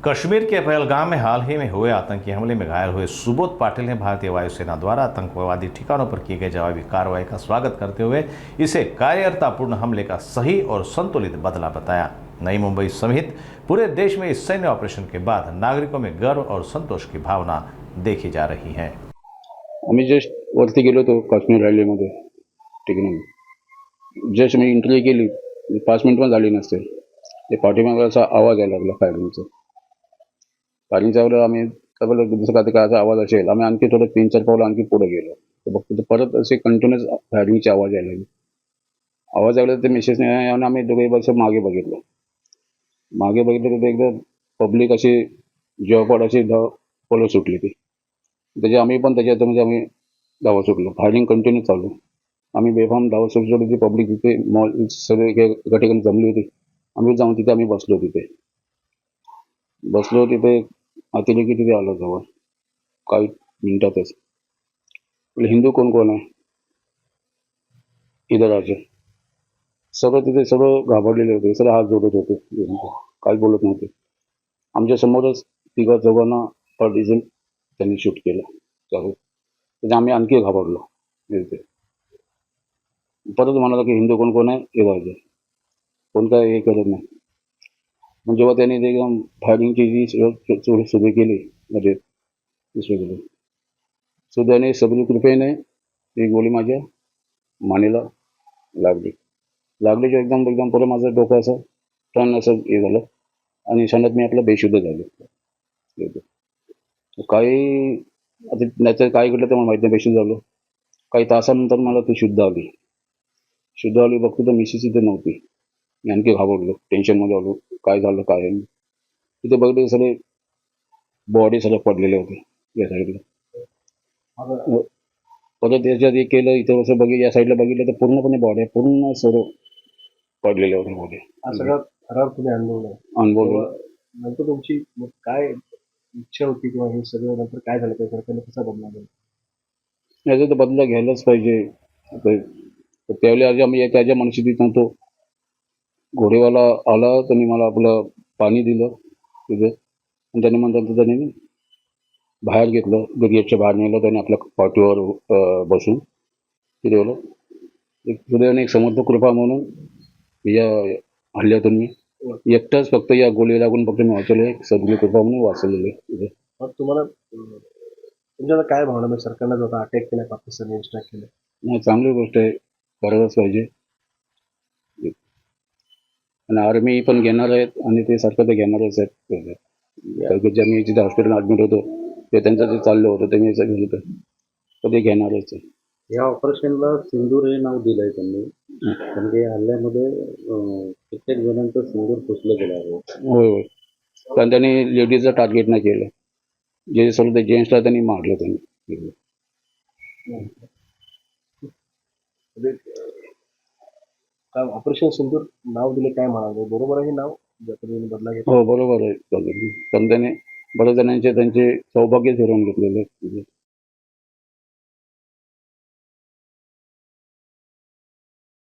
कश्मीर के पहलगाम में हाल ही में हुए आतंकी हमले में घायल हुए सुबोध पाटिल ने भारतीय वायुसेना द्वारा आतंकवादी ठिकानों पर की गई जवाबी कार्रवाई का स्वागत करते हुए इसे कार्यरतापूर्ण हमले का सही और संतुलित बदला बताया। नई मुंबई समेत पूरे देश में इस सैन्य ऑपरेशन के बाद नागरिकों में गर्व और संतोष की भावना देखी जा रही है। आम्ही जस्ट वरती गेलो होतो काश्मीर रॅलीमध्ये, ठीक आहे ना. जस्ट मी एंट्री केली 5 मिनिट पण झाली नसते, ते पाठीमागे असा आवाज यायला लागला फायरिंगचा वेळेला आम्ही दुसरं काय असा आवाज असेल, आम्ही आणखी थोडं 3-4 पावलं आणखी पुढे गेलो तर बघतो परत असे कंटिन्युअस फायरिंगचे आवाज यायला लागले. आवाज यायला ते मेसेजने आणि आम्ही दोघे वर्ष मागे बघितलं तर एकदम पब्लिक अशी जॉपड अशी पळत सुटली ती. त्याची आम्ही पण त्याच्यामध्ये आम्ही धावत सुटलो. फायरिंग कंटिन्यू चालू. आम्ही बेफाम धावत सुटलो. ती पब्लिक तिथे मॉल सगळे एका ठिकाणी जमली होती. आम्ही जाऊन तिथे आम्ही बसलो तिथे अतिरेकी तिथे आलो जवळ काही मिनिटातच. हिंदू कोण कोण आहे इधर आजे सगळं तिथे सगळं घाबरलेले होते, सगळे हात जोडत होते, काही बोलत नव्हते. आमच्या समोरच तिघा चौघांना डिझेल त्यांनी शूट केलं चालू. त्याच्या आम्ही आणखी घाबरलो. परत म्हणाला की हिंदू कोण कोण आहे हे राजे, कोण काय हे करत नाही. मग जेव्हा त्यांनी ते एकदम फायरिंगची जी सुरू केली म्हणजे सुदैवाने सगळी कृपेने एक गोळी माझ्या मानेला लागली की एकदम परत माझं डोकं असं टर्न असं हे झालं आणि क्षणात मी आपलं बेशुद्ध झालो. काही आता त्याचं काय घडलं ते मला माहिती नाही. बेशुद्ध झालो. काही तासानंतर मला ती शुद्ध आली बघतो तर मिसेस इथे नव्हती. मी आणखी घाबरलो, टेन्शनमध्ये आलो, काय झालं काय आहे. तिथे बघितलं सगळे बॉडी सगळं पडलेले होते या साईडला. परत त्याच्यात एक केलं इथं असं या साईडला बघितलं तर पूर्णपणे बॉडी पूर्ण सर्व पडलेले होते बॉडी. सगळं खराब तुम्ही अनुभवलं. नंतर तुमची काय इच्छा होती किंवा हे सगळं नंतर काय झालं त्या सरकारने कसा बदला केला? याचा तर बदला घ्यायलाच पाहिजे. त्यावेळी आज आम्ही त्याच्या मनस्थितीत नव्हतो. घोडेवाला आला त्यांनी मला आपलं पाणी दिलं तिथे आणि त्याने म्हणतात त्यांनी बाहेर घेतलं, गेटच्या बाहेर नेलं. त्याने आपल्या पाठीवर बसून तिथे गेलं. एक समर्थ कृपा म्हणून या हल्ल्यातून मी एकटाच फक्त या गोळी लागून फक्त मी वाचवले. सद्गुरू कृपा म्हणून वाचलेले. मग तुम्हाला तुमच्या काय भावना म्हणजे सरकारनं जो अटॅक केला पाकिस्तानने स्ट्राईक केलं? नाही, चांगली गोष्ट आहे, करायलाच पाहिजे. आणि आर्मी पण घेणार आहेत आणि ते सरकार ते घेणारच आहेत. ज्यांनी जिथे हॉस्पिटल ऍडमिट होतो ते त्यांचं जे चाललं होतं ते मी घेतलं तर ते घेणारच आहे. या ऑपरेशनला सिंदूर हे नाव दिलंय त्यांनी. म्हणजे हल्ल्यामध्ये कित्येक जणांचं सिंदूर पुसलं गेलं आहे. होय. कारण त्यांनी लेडीजचं टार्गेट नाही केलं. जे सर्व ते जेंट्सला त्यांनी मारलं त्यांनी. ऑपरेशन सिंदूर नाव दिले काय म्हणाले, बरोबर आहे हे नाव बदला घेतला? हो, बरोबर आहे. कारण त्याने बऱ्याच जणांचे त्यांचे सौभाग्य फिरवून घेतलेले.